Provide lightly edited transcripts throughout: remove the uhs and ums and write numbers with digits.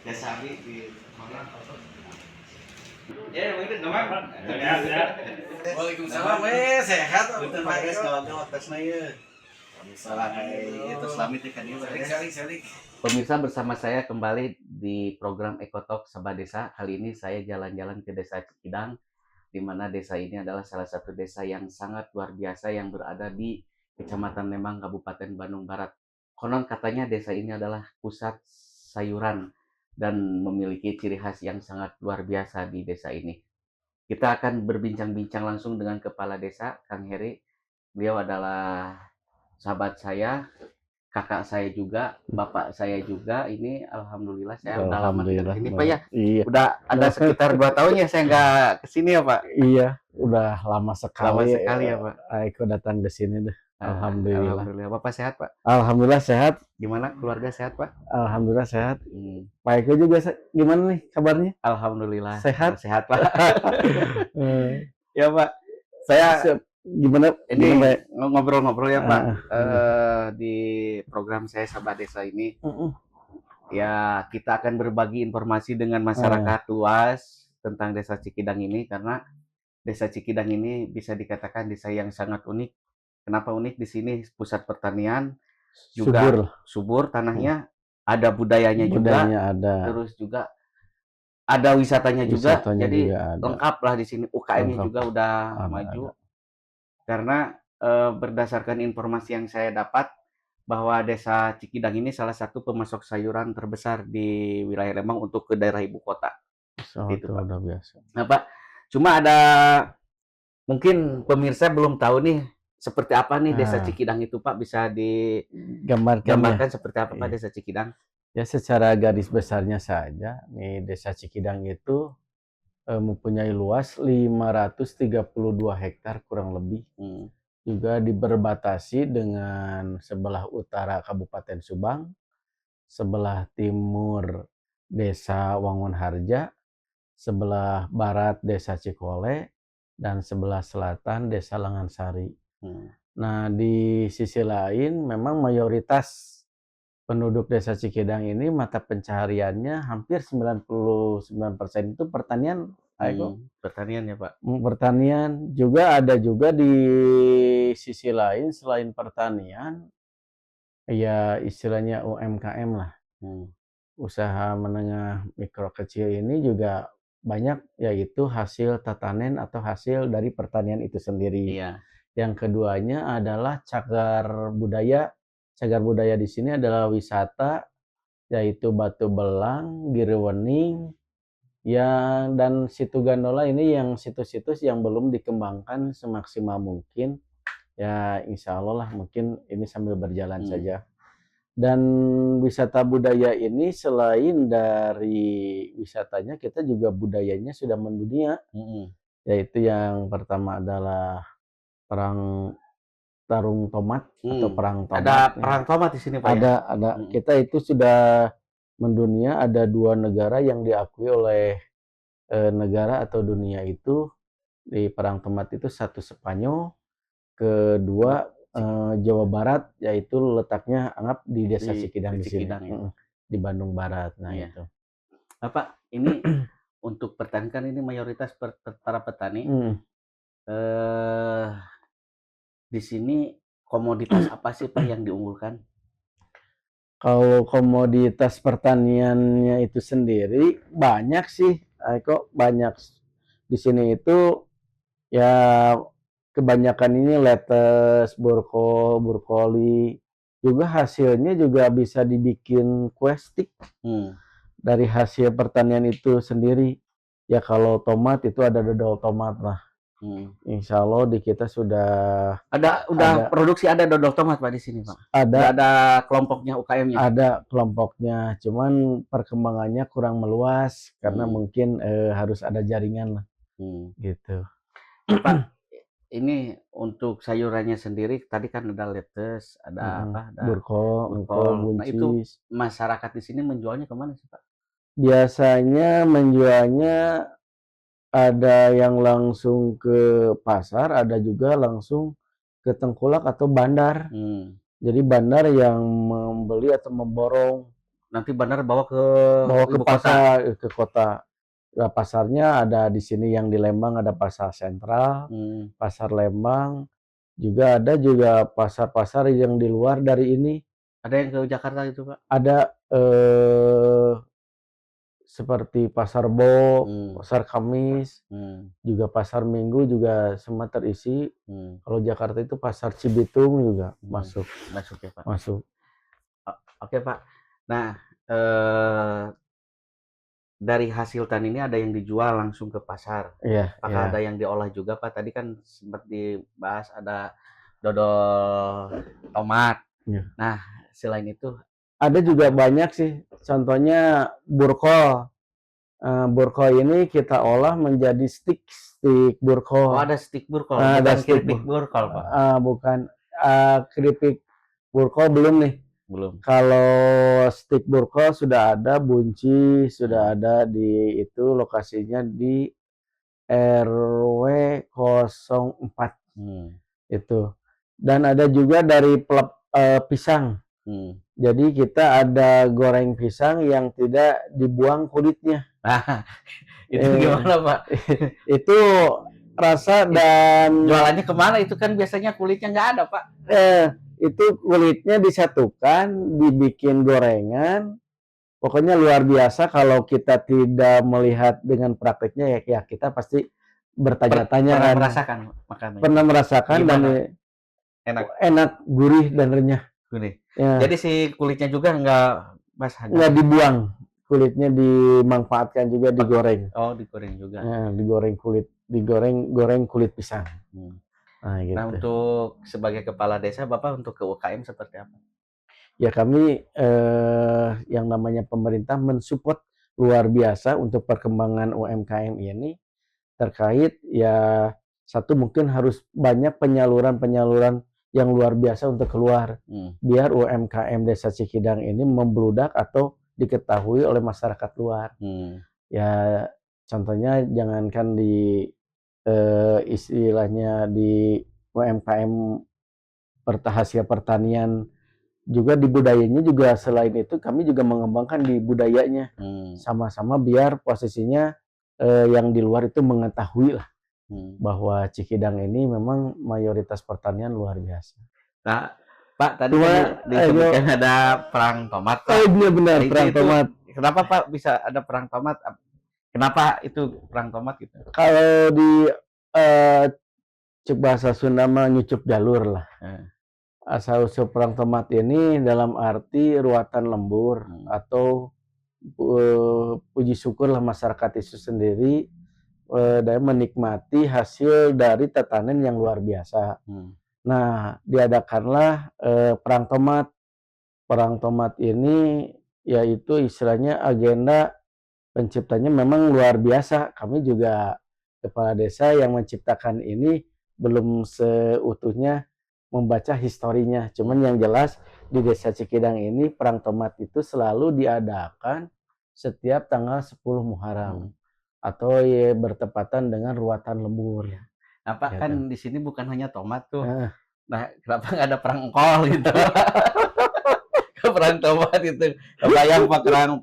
Ya sabi di mana apa? Ya, begitu teman. Waalaikumsalam, sehat. Betul Pak guys, kawan-kawan tesna ieu. Salah itu selami teh kan ieu. Salik. Pemirsa, bersama saya kembali di program Ekotalk Sabah Desa. Kali ini saya jalan-jalan ke Desa Cikidang, di mana desa ini adalah salah satu desa yang sangat luar biasa yang berada di Kecamatan Lembang, Kabupaten Bandung Barat. Konon katanya desa ini adalah pusat sayuran dan memiliki ciri khas yang sangat luar biasa di desa ini. Kita akan berbincang-bincang langsung dengan Kepala Desa, Kang Heri. Beliau adalah sahabat saya, kakak saya juga, bapak saya juga. Ini alhamdulillah saya udah lama tinggal di sini Pak ya. Iya. Udah ada sekitar 2 tahun ya saya nggak kesini ya Pak. Iya, udah lama sekali. Lama sekali ya Pak. Aku datang ke sini deh. Alhamdulillah. Alhamdulillah. Bapak sehat Pak? Alhamdulillah sehat. Gimana keluarga sehat Pak? Alhamdulillah sehat. Hmm. Pak Eko juga gimana nih kabarnya? Alhamdulillah Sehat? sehat Pak. Eh, Ya Pak. Saya Gimana? ini Gimana, Pak? ngobrol-ngobrol ya Pak. Ah, Di program saya Sabah Desa ini Mm-mm. ya kita akan berbagi informasi dengan masyarakat luas tentang Desa Cikidang ini, karena Desa Cikidang ini bisa dikatakan desa yang sangat unik. Kenapa unik? Di sini pusat pertanian, juga Subur. subur tanahnya, ada budayanya juga, Budayanya ada. terus juga ada wisatanya juga. Wisatanya Jadi juga ada. lengkap lah di sini. UKM-nya Lengkap. juga udah Ada, maju. ada. Karena berdasarkan informasi yang saya dapat, bahwa Desa Cikidang ini salah satu pemasok sayuran terbesar di wilayah Lembang untuk ke daerah ibu kota. Gitu, Itu Pak. udah biasa. Nah Pak, cuma ada mungkin pemirsa belum tahu nih seperti apa nih Desa Ah. Cikidang itu Pak, bisa Gambarkan ya. digambarkan seperti apa Pak Iya. Desa Cikidang? Ya, secara garis besarnya saja, nih Desa Cikidang itu mempunyai luas 532 hektar kurang lebih. Juga diberbatasi dengan sebelah utara Kabupaten Subang, sebelah timur Desa Wangunharja, sebelah barat Desa Cikole, dan sebelah selatan Desa Langansari. Nah, di sisi lain memang mayoritas penduduk Desa Cikidang ini mata pencahariannya hampir 99% itu pertanian. Pertanian ya Pak. Pertanian juga ada juga di sisi lain selain pertanian, ya istilahnya UMKM lah. Usaha menengah mikro kecil ini juga banyak, yaitu hasil tatanen atau hasil dari pertanian itu sendiri. Iya. Yang keduanya adalah cagar budaya. Cagar budaya di sini adalah wisata, yaitu Batu Belang, Giriwening, ya, dan Situ Gandola ini yang situs-situs yang belum dikembangkan semaksimal mungkin. Ya, insya Allah lah, mungkin ini sambil berjalan saja. Dan wisata budaya ini selain dari wisatanya, kita juga budayanya sudah mendunia. Yaitu yang pertama adalah perang tarung tomat atau perang tomat. Ada perang tomat di sini Pak ya? Ada. Kita itu sudah mendunia, ada 2 negara yang diakui oleh negara atau dunia itu di perang tomat itu. Satu Spanyol, kedua Jawa Barat, yaitu letaknya anggap di Desa Cikidang di sini, ya. di Bandung Barat. Nah, Iya. itu. Pak, ini untuk petani kan ini mayoritas para petani. Di sini komoditas apa sih Pak yang diunggulkan? Kalau komoditas pertaniannya itu sendiri banyak sih, kok banyak. Di sini itu ya kebanyakan ini lettuce, brokoli, juga hasilnya juga bisa dibikin kue stick dari hasil pertanian itu sendiri. Ya kalau tomat itu ada dodol tomat lah. Insya Allah di kita sudah produksi ada dodol tomat Pak di sini Pak. Ada kelompoknya UKM-nya. Ada kelompoknya, cuman perkembangannya kurang meluas karena mungkin harus ada jaringan lah. Gitu. Pak, ini untuk sayurannya sendiri tadi kan ada lettuce, ada apa? Ada burkol, buncis. Nah, itu buncis. masyarakat di sini menjualnya kemana sih Pak? Biasanya menjualnya ada yang langsung ke pasar, ada juga langsung ke tengkulak atau bandar. Jadi bandar yang membeli atau memborong nanti benar bawa ke bawa ke ibu kota. pasar ke kota. Nah, pasarnya ada di sini yang di Lembang ada pasar sentral, pasar Lembang, juga pasar-pasar yang di luar dari ini. Ada yang ke Jakarta itu, Pak? Ada seperti pasar Bo, pasar Kamis, juga pasar Minggu juga semua terisi. Kalau Jakarta itu pasar Cibitung juga masuk ya, Pak. masuk. Oke, Pak. Nah, dari hasil tani ini ada yang dijual langsung ke pasar. Iya, Apakah iya. ada yang diolah juga, Pak? Tadi kan sempat dibahas ada dodol tomat. Iya. Nah, selain itu Ada juga banyak sih. Contohnya burkol. Burkol ini kita olah menjadi stick burkol. oh, ada stick burkol, Ada bukan stick keripik burkol, Pak. Bukan keripik burkol belum nih. Belum. Kalau stick burkol sudah ada bunci, sudah ada di itu lokasinya di RW 04 itu. Dan ada juga dari pisang. Jadi kita ada goreng pisang yang tidak dibuang kulitnya. Nah, itu gimana, Pak? Itu rasa dan jualannya kemana? Itu kan biasanya kulitnya nggak ada, Pak. Itu kulitnya disatukan, dibikin gorengan. Pokoknya luar biasa. Kalau kita tidak melihat dengan prakteknya ya kita pasti bertanya-tanya Pernah kan. merasakan makannya? Pernah merasakan. Gimana? Dan enak, gurih dan renyah. Gurih. Ya. Jadi si kulitnya juga nggak basah? Nggak dibuang. Kulitnya dimanfaatkan juga, digoreng. Oh, digoreng juga. Digoreng goreng kulit pisang. Nah, gitu. Nah, untuk sebagai kepala desa, Bapak untuk ke UKM seperti apa? Ya kami yang namanya pemerintah mensupport luar biasa untuk perkembangan UMKM ini, terkait ya satu mungkin harus banyak penyaluran yang luar biasa untuk keluar, biar UMKM Desa Cikidang ini membludak atau diketahui oleh masyarakat luar. Ya contohnya jangankan di istilahnya di UMKM hasil pertanian, juga di budayanya juga. Selain itu kami juga mengembangkan di budayanya, sama-sama biar posisinya yang di luar itu mengetahui lah bahwa Cikidang ini memang mayoritas pertanian luar biasa. Nah, Pak, tadi disebutkan ada perang tomat, Pak. Iya benar, perang tomat. Kenapa, Pak, bisa ada perang tomat? Kenapa itu perang tomat gitu? Kalau di cek bahasa Sunda mah nyucup jalur lah. Asal-usul perang tomat ini dalam arti ruatan lembur atau puji syukurlah masyarakat itu sendiri dan menikmati hasil dari tetanen yang luar biasa. Nah, diadakanlah perang tomat. Perang tomat ini yaitu istilahnya agenda penciptanya memang luar biasa. Kami juga kepala desa yang menciptakan ini belum seutuhnya membaca historinya. Cuman yang jelas di Desa Cikidang ini perang tomat itu selalu diadakan setiap tanggal 10 Muharram atau ya bertepatan dengan ruatan lembur. Nah, Pak, kan di sini bukan hanya tomat tuh. Nah, kenapa nggak ada perang engkol gitu? Perang tomat itu. Kebayang Pak perang.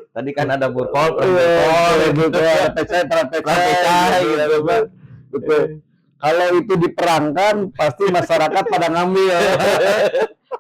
Tadi kan ada burkol, perang pecah gitu, Pak. Betul. Kalau itu diperangkan pasti masyarakat pada ngambil.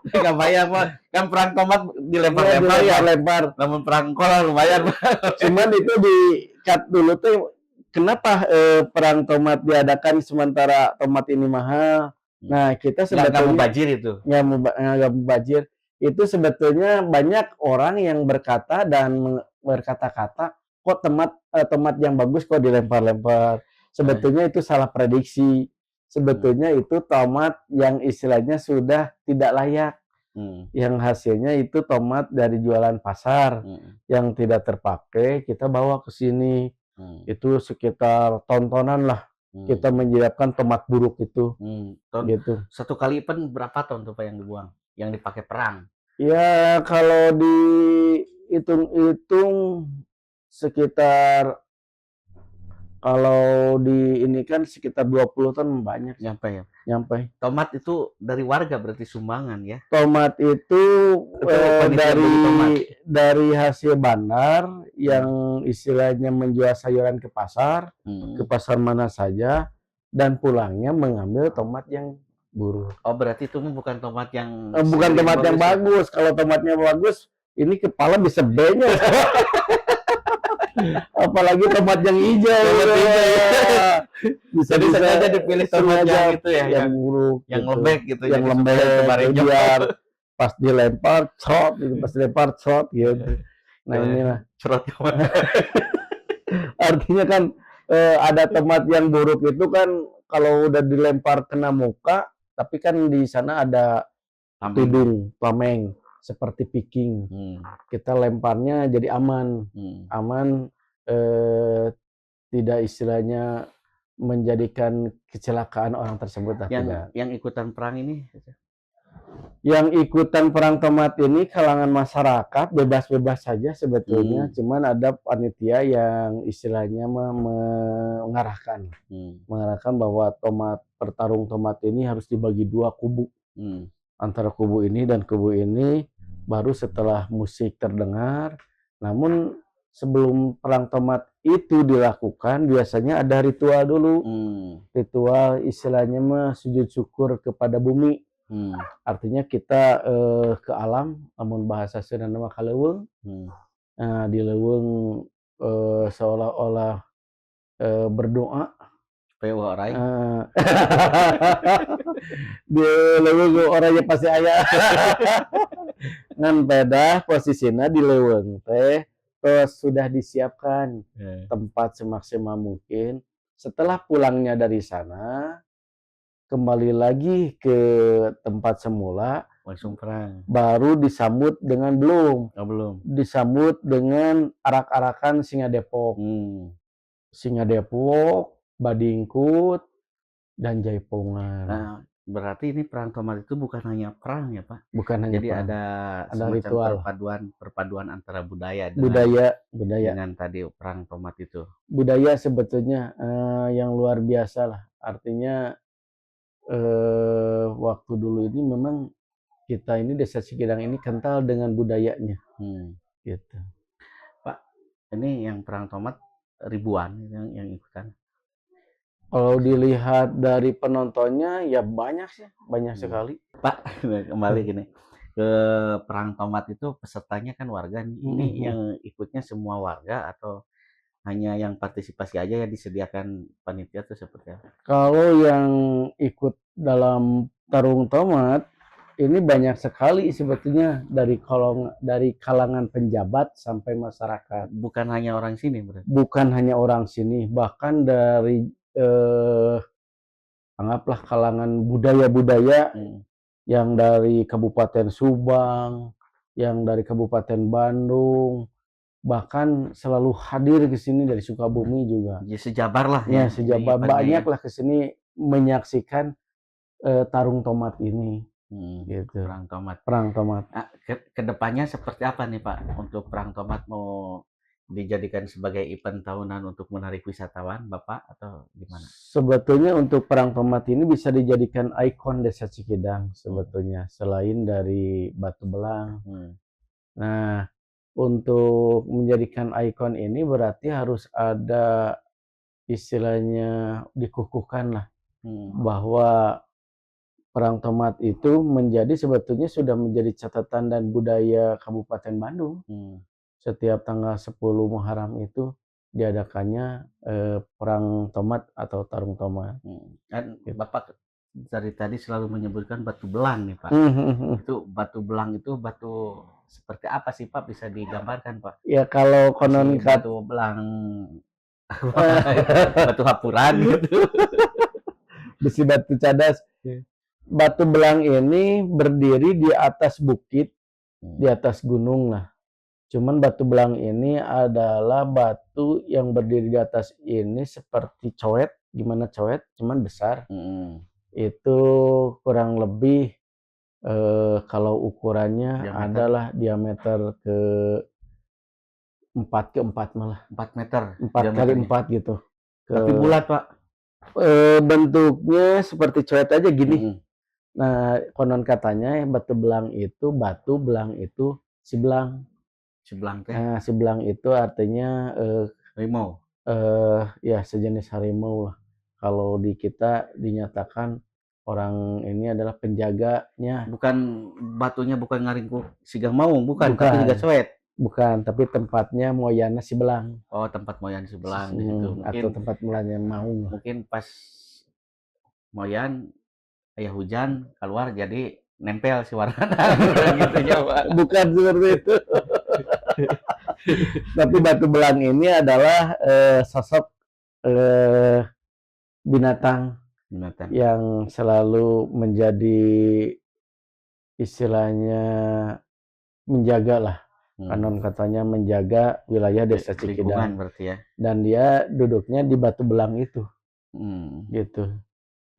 Gak bayar, Pak. Kan perang tomat dilempar-lempar ya, lempar. Namun perang engkol lumayan, Pak. Cuman itu di-cut dulu tuh kenapa perang tomat diadakan sementara tomat ini mahal. Nah, kita sebetulnya nggak mubazir itu. Nggak mubazir. Itu sebetulnya banyak orang yang berkata dan berkata-kata kok tomat yang bagus kok dilempar-lempar. Sebetulnya itu salah prediksi. Sebetulnya itu tomat yang istilahnya sudah tidak layak. Yang hasilnya itu tomat dari jualan pasar yang tidak terpakai, kita bawa ke sini. Itu sekitar tontonan lah. Kita menyiapkan tomat buruk itu. Gitu. Satu kali event berapa ton tuh Pak yang dibuang? Yang dipakai perang? Ya kalau dihitung-hitung sekitar Kalau di ini kan sekitar 20 ton banyak Nyampe ya. nyampe. Tomat itu dari warga berarti sumbangan ya. Tomat itu panitia beli tomat. dari hasil bandar yang istilahnya menjual sayuran ke pasar mana saja, dan pulangnya mengambil tomat yang buruk. Oh, berarti itu bukan tomat yang Bukan segar tomat yang ya? bagus. Kalau tomatnya bagus, ini kepala bisa B-nya. Apalagi tomat yang hijau. Jadi sengaja dipilih tomat yang itu ya, yang buruk, yang gitu. lembek gitu, yang jadi lembek, supaya kemarin biar pas dilempar cot, gitu. Pas dilempar cot gitu. Nah inilah cerot. artinya kan ada tomat yang buruk itu kan kalau udah dilempar kena muka, tapi kan di sana ada tudung, tameng, seperti piking. Kita lemparnya jadi aman, tidak istilahnya menjadikan kecelakaan orang tersebut. Yang ikutan perang ini? Yang ikutan perang tomat ini kalangan masyarakat bebas-bebas saja sebetulnya, cuman ada panitia yang istilahnya mengarahkan bahwa pertarung tomat ini harus dibagi dua kubu, antara kubu ini dan kubu ini. Baru setelah musik terdengar, namun sebelum perang tomat itu dilakukan biasanya ada ritual dulu. Ritual istilahnya mah sujud syukur kepada bumi. Artinya kita ke alam, namun bahasa Sunda nama kaleuweung. Di leuweung seolah-olah berdoa supaya orang di leuweung orangnya pasti aya. Ngan beda posisinya di leuweung teh sudah disiapkan tempat semaksimal mungkin. Setelah pulangnya dari sana, kembali lagi ke tempat semula, langsung perang. Baru disambut dengan disambut dengan arak-arakan Singa Depok. Singa Depok, Badingkut, dan Jaipongan. Nah, berarti ini perang tomat itu bukan hanya perang ya Pak? Bukan hanya jadi perang. ada ritual, perpaduan antara budaya dengan tadi perang tomat itu. Budaya sebetulnya yang luar biasa lah. Artinya waktu dulu ini memang kita ini Desa Cikidang ini kental dengan budayanya. Gitu. Pak, ini yang perang tomat ribuan yang ikutan. Kalau dilihat dari penontonnya ya banyak sih, banyak sekali. Pak, kembali gini. Ke perang tomat itu pesertanya kan warga nih. Ini yang ikutnya semua warga atau hanya yang partisipasi aja yang disediakan panitia itu seperti apa? Kalau yang ikut dalam tarung tomat ini banyak sekali sebetulnya dari kalangan penjabat sampai masyarakat. Bukan hanya orang sini berarti? Bukan hanya orang sini, bahkan dari anggaplah kalangan budaya-budaya yang dari Kabupaten Subang, yang dari Kabupaten Bandung, bahkan selalu hadir ke sini dari Sukabumi juga. Ya sejabar lah ya. Sejabar banyak lah ke sini menyaksikan tarung tomat ini. Gitu. Perang tomat. Nah, kedepannya seperti apa nih Pak untuk perang tomat? Mau dijadikan sebagai event tahunan untuk menarik wisatawan Bapak atau gimana? Sebetulnya untuk perang tomat ini bisa dijadikan ikon Desa Cikidang sebetulnya, selain dari batu belang. Nah, untuk menjadikan ikon ini berarti harus ada istilahnya dikukuhkan lah, bahwa perang tomat itu sebetulnya sudah menjadi catatan dan budaya Kabupaten Bandung. Setiap tanggal 10 Muharram itu diadakannya perang tomat atau tarung tomat. Kan Bapak dari tadi selalu menyebutkan batu belang nih Pak. Itu batu belang itu batu seperti apa sih Pak, bisa digambarkan Pak? Ya kalau konon batu belang batu hapuran gitu. Besi batu cadas. Batu belang ini berdiri di atas bukit, di atas gunung lah. Cuman batu belang ini adalah batu yang berdiri di atas ini seperti coet, gimana coet, cuman besar. Itu kurang lebih kalau ukurannya adalah diameter ke 4 malah. 4 meter. 4 kali 4 gitu. Tapi bulat, Pak. bentuknya seperti coret aja gini. Mm-mm. Nah, konon katanya batu belang itu siblang. Sebelang teh Nah, siblang itu artinya rimau. ya sejenis harimau lah. Kalau di kita dinyatakan orang ini adalah penjaganya. Bukan batunya bukan ngaringkuk sigang maung, bukan, tapi Bukan. juga soet. Bukan, tapi tempatnya moyana Sibelang. Oh, tempat moyan sebelang di situ. Atau tempat mulanya Maung lah. Mungkin pas moyan aya hujan keluar jadi nempel si warna gitu ya, Pak. Bukan seperti itu. Tapi batu belang ini adalah sosok binatang Binatang. yang selalu menjadi istilahnya menjaga lah. Konon katanya menjaga wilayah desa lingkungan Cikidang. berarti ya. Dan dia duduknya di batu belang itu. Hmm. Gitu.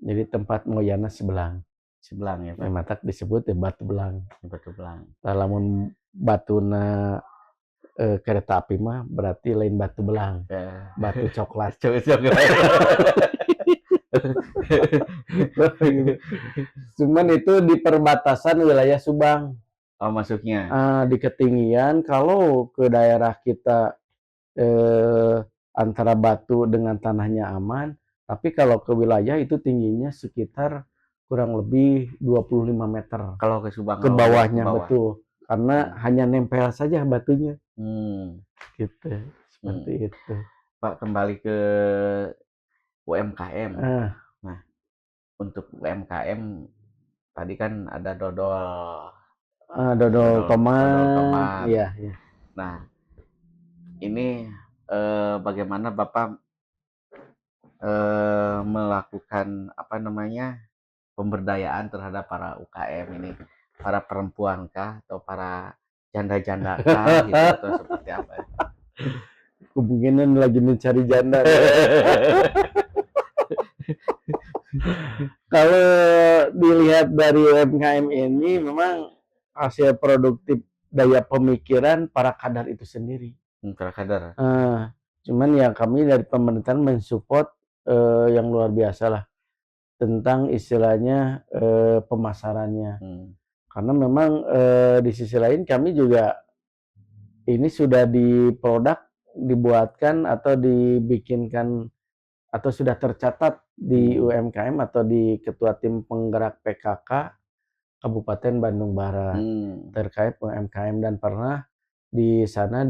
Jadi tempat moyana Sibelang. Sebelang ya, Pak. Matak disebut ya batu belang. Batu belang. Lamun batuna kereta api mah berarti lain batu belang. Ya. Batu coklat. Coklat. Cuman itu di perbatasan wilayah Subang. Oh, masuknya. Di ketinggian kalau ke daerah kita antara batu dengan tanahnya aman, tapi kalau ke wilayah itu tingginya sekitar kurang lebih 25 meter Kalau ke Subang ke bawahnya, bawah. betul. Karena hanya nempel saja batunya. Gitu, seperti itu. Pak, kembali ke UMKM. Nah, untuk UMKM tadi kan ada dodol tomat. Iya. Nah, ini bagaimana Bapak melakukan pemberdayaan terhadap para UKM ini, para perempuan kah atau para janda-janda kah gitu, atau seperti apa? Kemungkinan lagi mencari janda. Kalau dilihat dari UMKM ini memang hasil produktif daya pemikiran para kadar itu sendiri. Para kadar. Cuman ya kami dari pemerintahan mensupport yang luar biasa lah tentang istilahnya pemasarannya. Karena memang di sisi lain kami juga ini sudah dibuatkan atau dibikinkan atau sudah tercatat di UMKM atau di Ketua Tim Penggerak PKK Kabupaten Bandung Barat terkait UMKM, dan pernah di sana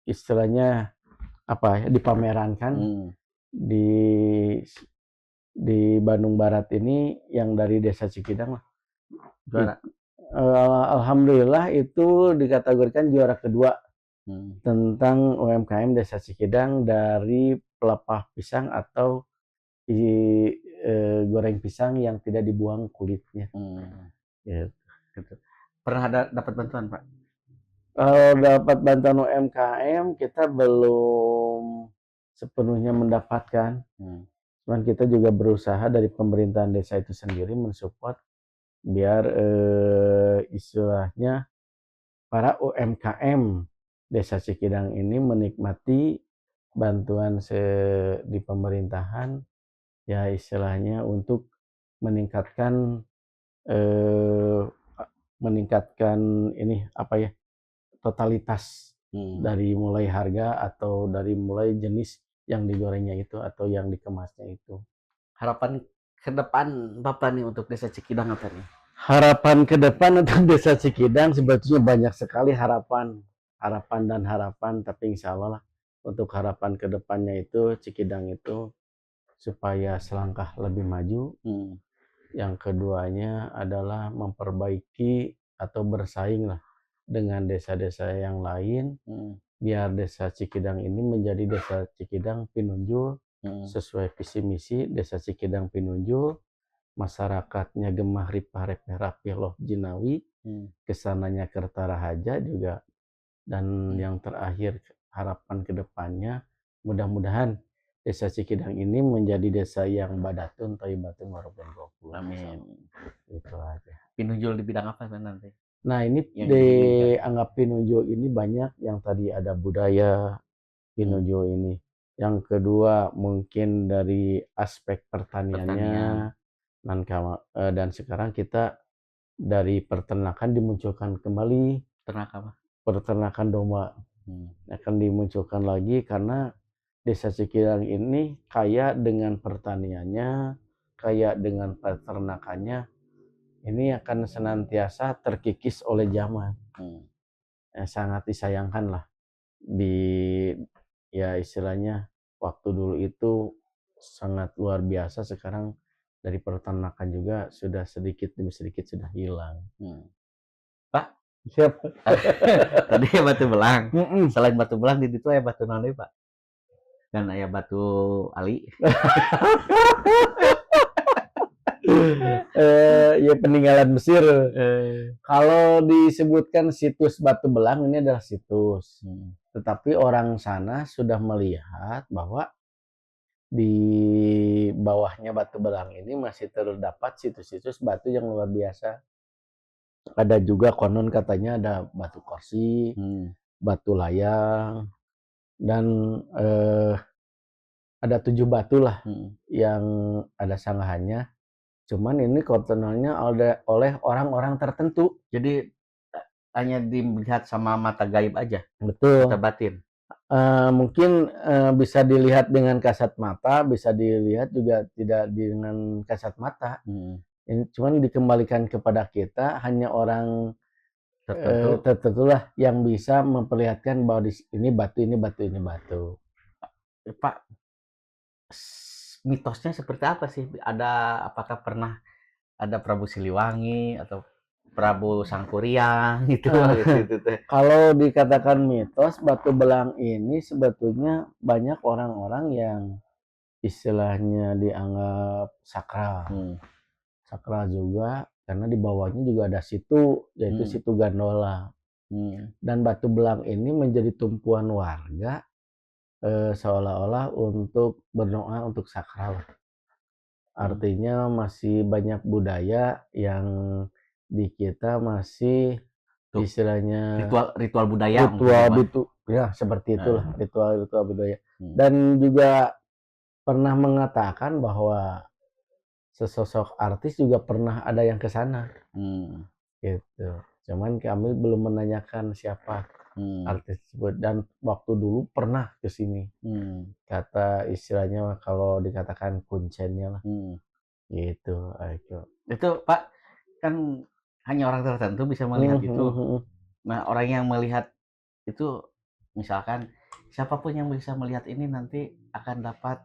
istilahnya apa ya, dipamerankan di Bandung Barat ini yang dari Desa Cikidang lah. Alhamdulillah itu dikategorikan juara kedua tentang UMKM Desa Cikidang dari pelepah pisang atau goreng pisang yang tidak dibuang kulitnya. Gitu. Pernah dapat bantuan, Pak? Kalau dapat bantuan UMKM kita belum sepenuhnya mendapatkan. Cuman kita juga berusaha dari pemerintahan desa itu sendiri mensupport biar istilahnya para UMKM Desa Cikidang ini menikmati bantuan di pemerintahan, ya istilahnya untuk meningkatkan ini apa ya, totalitas dari mulai harga atau dari mulai jenis yang digorengnya itu atau yang dikemasnya itu. Harapan ke depan Bapak nih untuk Desa Cikidang apa nih? Harapan ke depan untuk Desa Cikidang sebetulnya banyak sekali harapan, tapi insya Allah lah untuk harapan ke depannya itu Cikidang itu supaya selangkah lebih maju. Yang keduanya adalah memperbaiki atau bersaing lah dengan desa-desa yang lain, biar Desa Cikidang ini menjadi Desa Cikidang Pinunjul sesuai visi misi Desa Cikidang Pinunjul. Masyarakatnya gemah ripah repeh rapih loh jinawi, kesananya kerta rahaja juga, dan yang terakhir harapan kedepannya mudah-mudahan Desa Cikidang ini menjadi desa yang badatun thayyibatun warabun ghafur. Amin. Itu aja. Pinunjul di bidang apa nanti? Nah ini dianggap pinunjul ini banyak yang tadi ada budaya, Pinujo ini. Yang kedua mungkin dari aspek pertaniannya, dan sekarang kita dari peternakan dimunculkan kembali, Ternak apa? peternakan domba akan dimunculkan lagi karena Desa Cikidang ini kaya dengan pertaniannya, kaya dengan peternakannya, ini akan senantiasa terkikis oleh zaman. Sangat disayangkan lah di ya istilahnya waktu dulu itu sangat luar biasa, sekarang dari peternakan juga sudah sedikit demi sedikit sudah hilang. Pak, Siapa? tadi ya batu belang. Selain batu belang di situ ya batu naon deui, Pak? Kan aya batu ali. Ya peninggalan Mesir. Kalau disebutkan situs Batu Belang ini adalah situs, tetapi orang sana sudah melihat bahwa di bawahnya Batu Belang ini masih terdapat situs-situs batu yang luar biasa. Ada juga konon katanya ada batu korsi, batu layang, dan ada 7 batu lah yang ada sanggahannya. Cuman ini kononnya oleh orang-orang tertentu. Jadi hanya dilihat sama mata gaib aja, Betul. mata batin. Mungkin bisa dilihat dengan kasat mata, bisa dilihat juga tidak dengan kasat mata. Ini cuman dikembalikan kepada kita, hanya orang tertentulah yang bisa memperlihatkan bahwa ini batu, ini batu, ini batu. Pak, mitosnya seperti apa sih? Apakah pernah ada Prabu Siliwangi atau Prabu Sangkuriang gitu? Kalau dikatakan mitos, Batu Belang ini sebetulnya banyak orang-orang yang istilahnya dianggap sakral. Sakral juga karena di bawahnya juga ada situ, yaitu situ Gandola. Dan Batu Belang ini menjadi tumpuan warga seolah-olah untuk berdoa untuk sakral. Artinya masih banyak budaya yang di kita masih istilahnya ritual budaya, ya seperti itulah, ritual budaya. Dan juga pernah mengatakan bahwa sesosok artis juga pernah ada yang ke sana. Gitu. Cuman kami belum menanyakan siapa artis tersebut, dan waktu dulu pernah ke sini. Kata istilahnya kalau dikatakan kuncennya lah. Gitu. Itu Pak, kan hanya orang tertentu bisa melihat itu. Nah, orang yang melihat itu, misalkan siapapun yang bisa melihat ini nanti akan dapat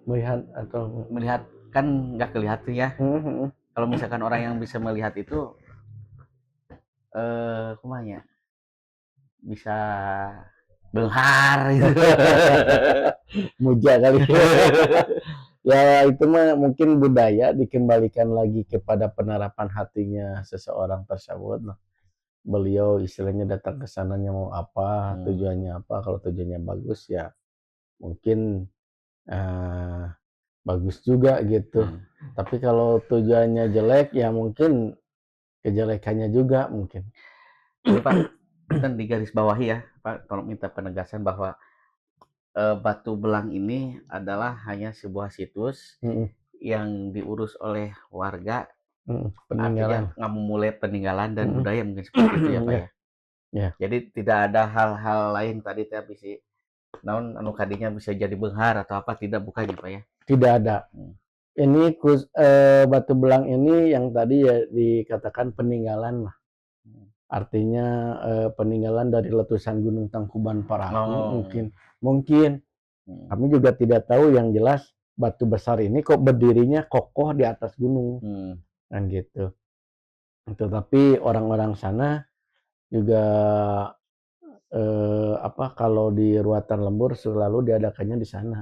melihat kan nggak kelihatan ya. Kalau misalkan orang yang bisa melihat itu kumanya bisa benghar gitu. Muja kali. Ya itu mah mungkin budaya dikembalikan lagi kepada penerapan hatinya seseorang tersebut. Beliau istilahnya datang ke sananya mau apa, tujuannya apa. Kalau tujuannya bagus ya mungkin bagus juga gitu. Tapi kalau tujuannya jelek ya mungkin kejelekannya juga mungkin. Jadi, Pak, kita di garis bawahi ya, Pak, tolong minta penegasan bahwa Batu Belang ini adalah hanya sebuah situs yang diurus oleh warga, peninggalan. artinya memulai peninggalan dan budaya mungkin seperti itu ya Pak ya. Jadi tidak ada hal-hal lain tadi teh bisa naon anu kadinya bisa jadi benghar atau apa, tidak, bukan ya Pak ya? Tidak ada. Ini Batu Belang ini yang tadi ya dikatakan peninggalan lah. Artinya peninggalan dari letusan Gunung Tangkuban Parahu mungkin. Kami juga tidak tahu, yang jelas batu besar ini kok berdirinya kokoh di atas gunung. Kan gitu. Tetapi orang-orang sana juga kalau di Ruatan Lembur selalu diadakannya di sana,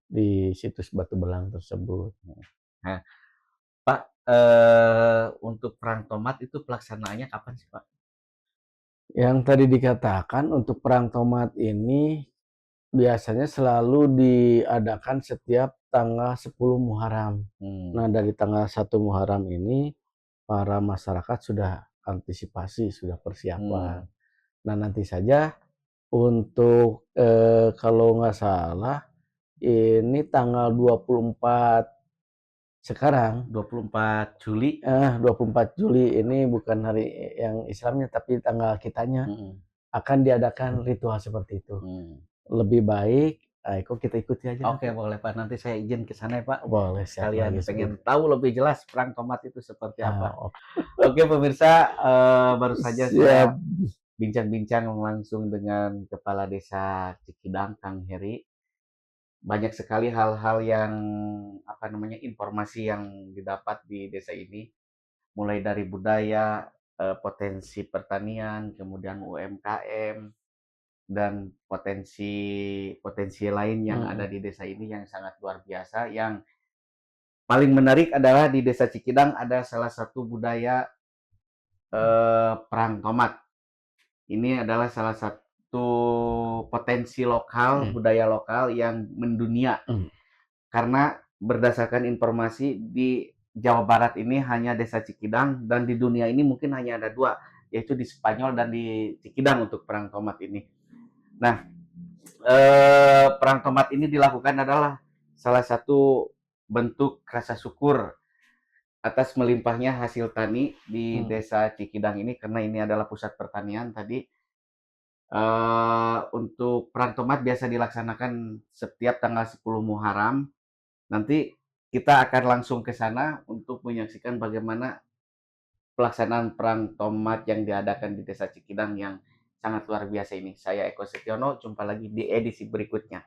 di situs Batu Belang tersebut. Nah, Pak, untuk perang tomat itu pelaksanaannya kapan sih Pak? Yang tadi dikatakan untuk perang tomat ini biasanya selalu diadakan setiap tanggal 10 Muharram. Nah, dari tanggal 1 Muharram ini para masyarakat sudah antisipasi, sudah persiapan. Nah, nanti saja Untuk kalau nggak salah ini tanggal 24 sekarang, 24 Juli. 24 Juli ini bukan hari yang Islamnya tapi tanggal kitanya Mm-mm. akan diadakan ritual seperti itu. Hmm. Lebih baik, kok kita ikuti aja Oke, nanti. boleh Pak. Nanti saya izin ke sana ya Pak. Boleh, siap Sekalian lagi pengen seperti. tahu lebih jelas perang tomat itu seperti apa. Oke. Oke pemirsa, baru saja saya Siap. bincang-bincang langsung dengan Kepala Desa Cikidang, Kang Heri. Banyak sekali hal-hal yang informasi yang didapat di desa ini, mulai dari budaya, potensi pertanian, kemudian UMKM, dan potensi lain yang ada di desa ini yang sangat luar biasa. Yang paling menarik adalah di Desa Cikidang ada salah satu budaya perang tomat. Ini adalah salah satu potensi lokal, budaya lokal yang mendunia. Karena berdasarkan informasi di Jawa Barat ini hanya Desa Cikidang, dan di dunia ini mungkin hanya ada 2, yaitu di Spanyol dan di Cikidang untuk perang tomat ini. Nah, perang tomat ini dilakukan adalah salah satu bentuk rasa syukur atas melimpahnya hasil tani di Desa Cikidang ini, karena ini adalah pusat pertanian tadi. Untuk perang tomat biasa dilaksanakan setiap tanggal 10 Muharram. Nanti kita akan langsung ke sana untuk menyaksikan bagaimana pelaksanaan perang tomat yang diadakan di Desa Cikidang yang sangat luar biasa ini. Saya Eko Setiono, jumpa lagi di edisi berikutnya.